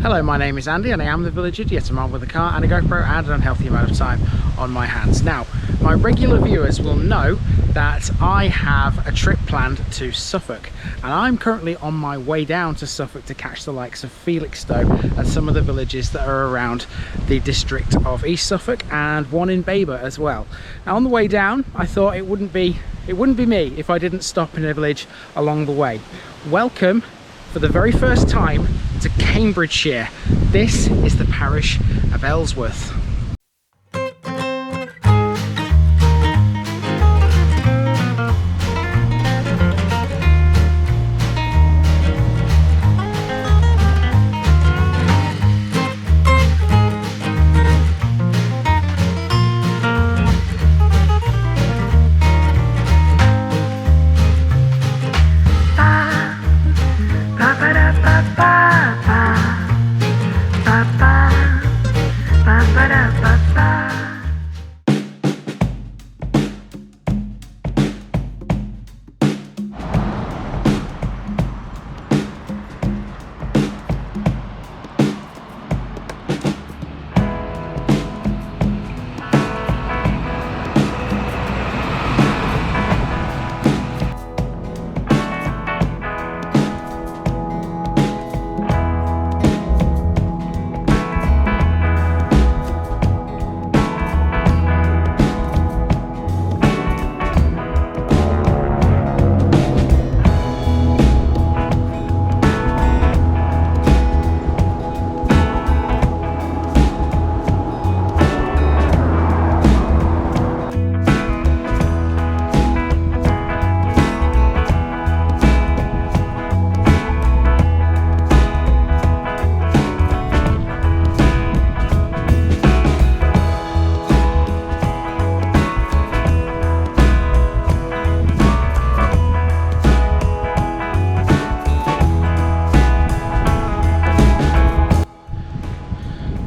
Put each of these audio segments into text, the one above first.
Hello, my name is Andy and I am the village idiot. I'm on with a car and a GoPro and an unhealthy amount of time on my hands. Now, my regular viewers will know that I have a trip planned to Suffolk, and I'm currently on my way down to Suffolk to catch the likes of Felixstowe and some of the villages that are around the district of East Suffolk, and one in Baber as well. Now, on the way down, I thought it wouldn't be me if I didn't stop in a village along the way. Welcome for the very first time to Cambridgeshire. This is the parish of Ellsworth.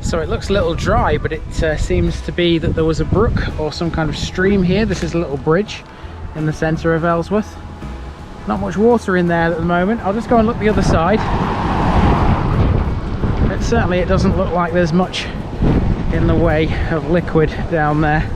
So it looks a little dry, but it seems to be that there was a brook or some kind of stream here. This is a little bridge in the centre of Ellsworth. Not much water in there at the moment. I'll just go and look the other side. Certainly it doesn't look like there's much in the way of liquid down there.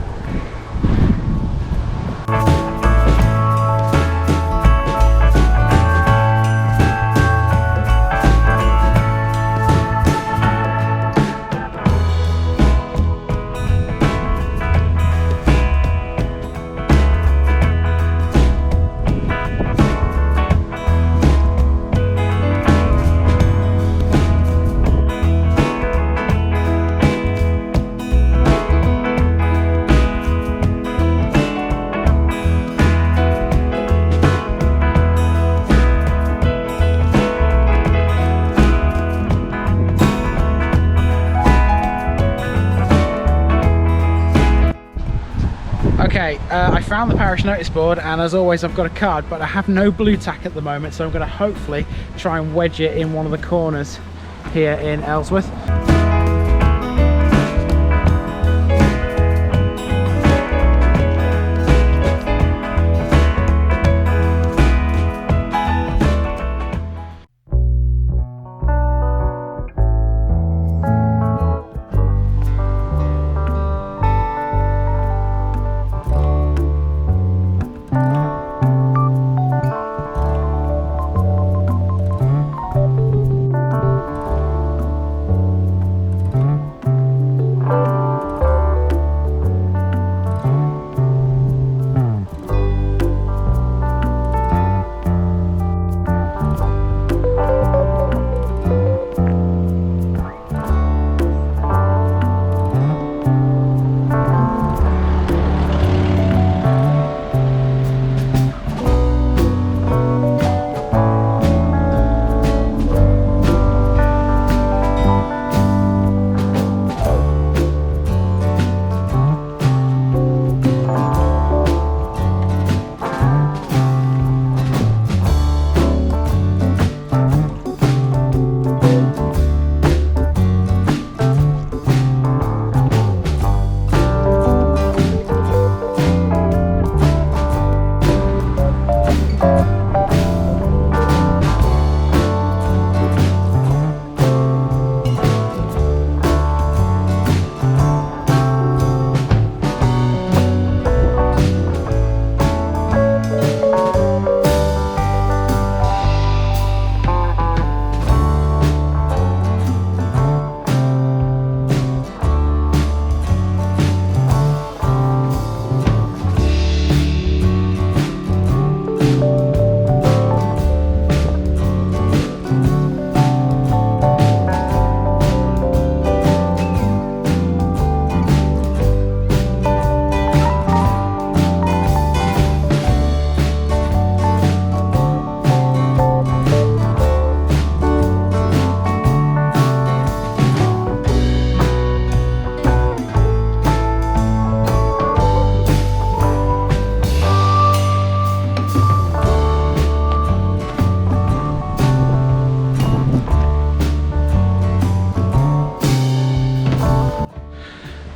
Okay, I found the parish notice board, and as always I've got a card, but I have no blue tack at the moment, so I'm going to hopefully try and wedge it in one of the corners here in Ellsworth.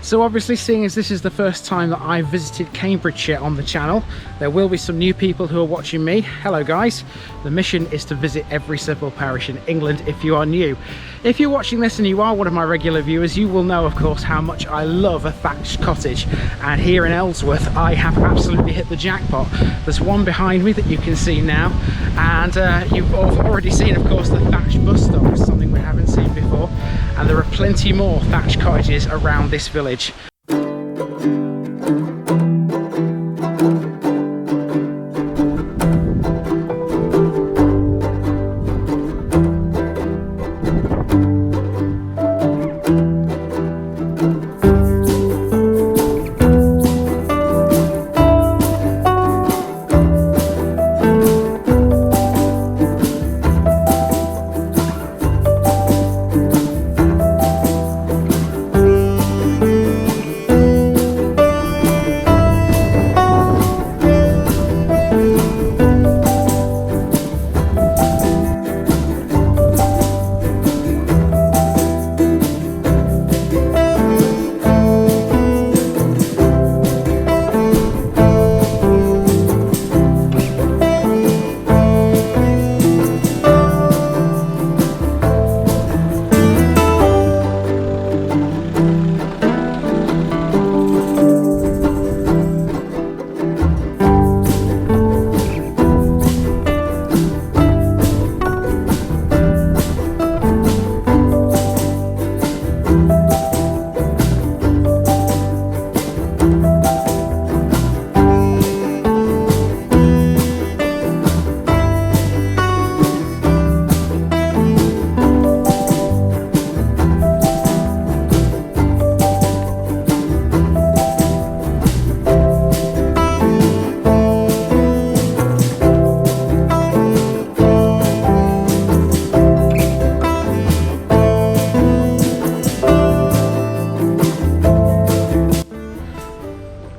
So obviously, seeing as this is the first time that I've visited Cambridgeshire on the channel, there will be some new people who are watching me. Hello guys. The mission is to visit every civil parish in England if you are new. If you're watching this and you are one of my regular viewers, you will know of course how much I love a thatched cottage, and here in Ellsworth I have absolutely hit the jackpot. There's one behind me that you can see now, and you've already seen of course the thatched bus stop, something we haven't seen before, and there are plenty more thatched cottages around this village.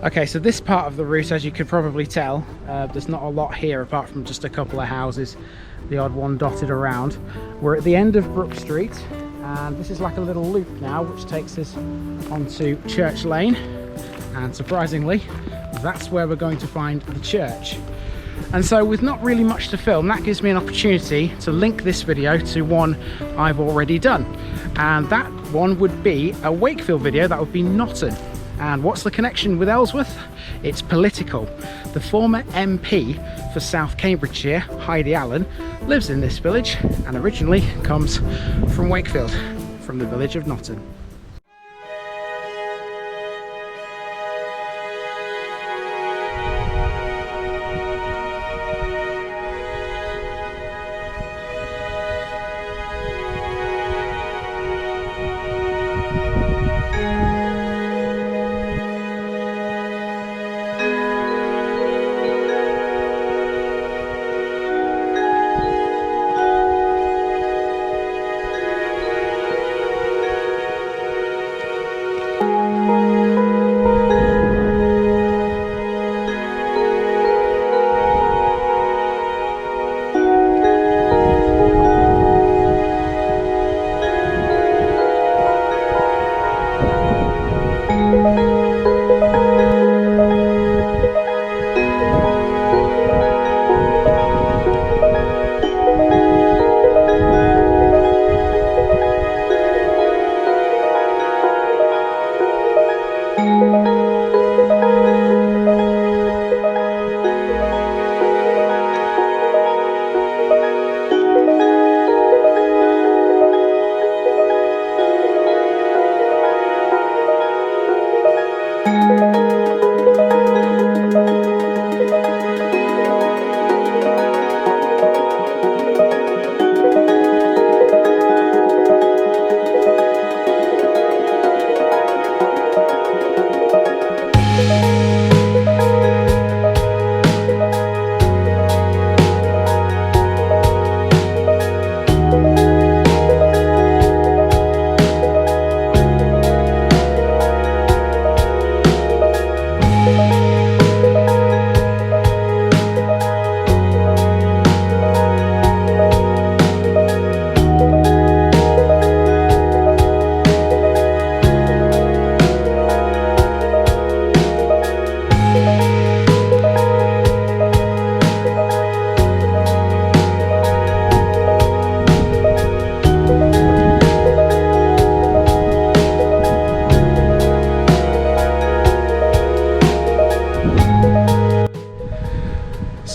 Okay, so this part of the route, as you could probably tell, there's not a lot here apart from just a couple of houses, the odd one dotted around. We're at the end of Brook Street, and this is like a little loop now which takes us onto Church Lane, and surprisingly that's where we're going to find the church. And so with not really much to film, that gives me an opportunity to link this video to one I've already done, and that one would be a Wakefield video. That would be Notton. And what's the connection with Ellsworth? It's political. The former MP for South Cambridgeshire, Heidi Allen, lives in this village and originally comes from Wakefield, from the village of Notton.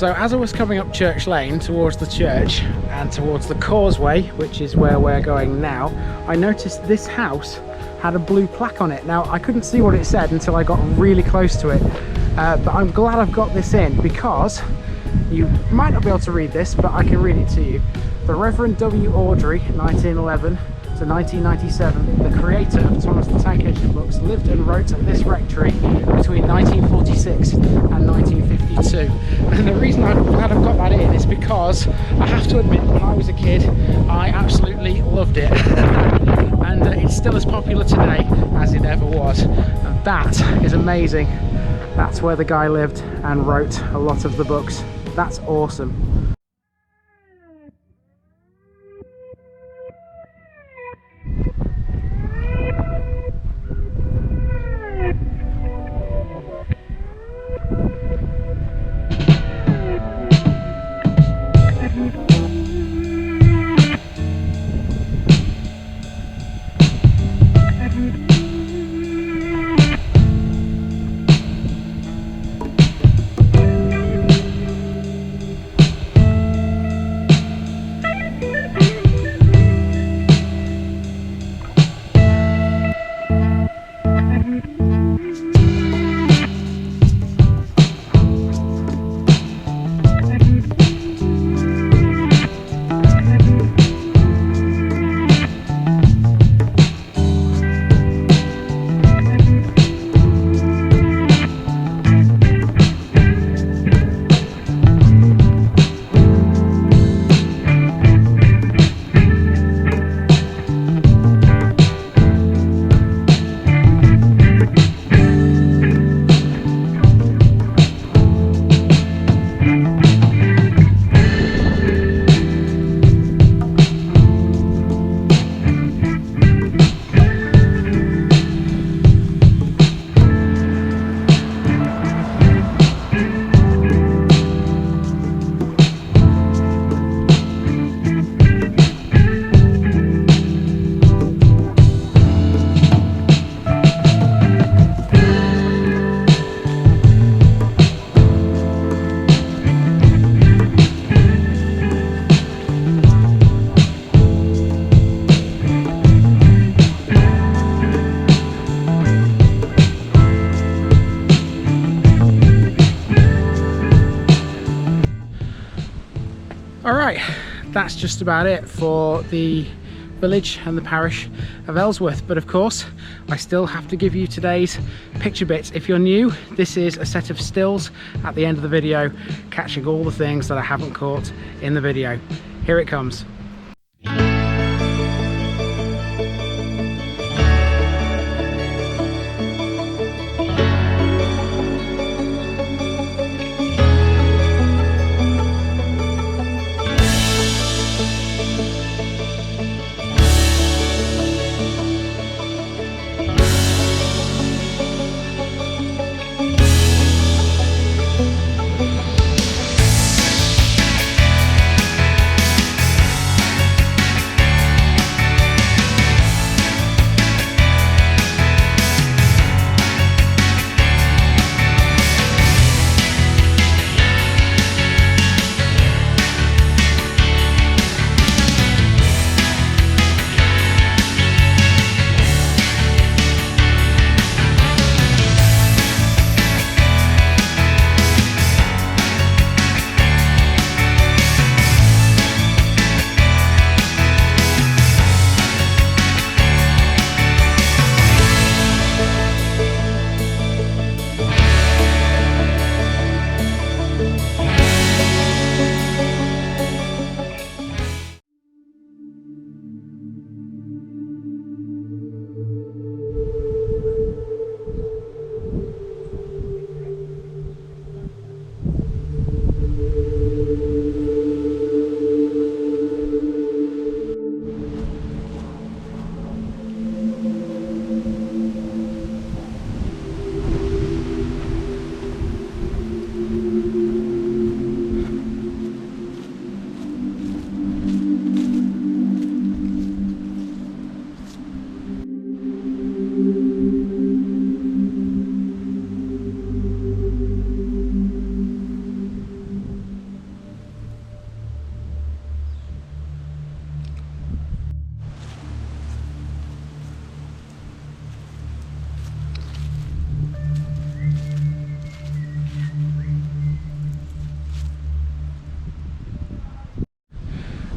So as I was coming up Church Lane towards the church and towards the causeway, which is where we're going now, I noticed this house had a blue plaque on it. Now I couldn't see what it said until I got really close to it, but I'm glad I've got this in because you might not be able to read this, but I can read it to you. The Reverend W. Audrey, 1911 to 1997, the creator of Thomas the Tank Engine books, lived and wrote at this rectory between 1946 and 1952. And the reason I'm glad I've got that in is because I have to admit, when I was a kid, I absolutely loved it. And it's still as popular today as it ever was. And that is amazing. That's where the guy lived and wrote a lot of the books. That's awesome. Alright, that's just about it for the village and the parish of Ellsworth, but of course I still have to give you today's picture bits. If you're new, this is a set of stills at the end of the video catching all the things that I haven't caught in the video. Here it comes.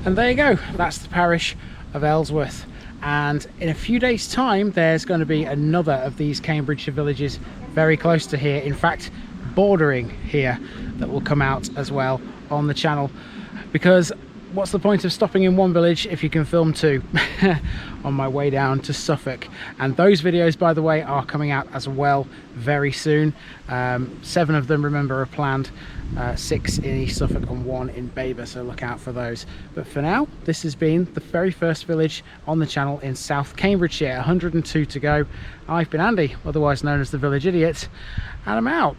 And there you go, that's the parish of Ellsworth. And in a few days time there's going to be another of these Cambridgeshire villages very close to here, in fact bordering here, that will come out as well on the channel, because what's the point of stopping in one village if you can film two? On my way down to Suffolk. And those videos, by the way, are coming out as well very soon. 7 of them, remember, are planned, 6 in East Suffolk and 1 in Baber, so look out for those. But for now, this has been the very first village on the channel in South Cambridgeshire. 102 to go. I've been Andy, otherwise known as the Village Idiot, and I'm out.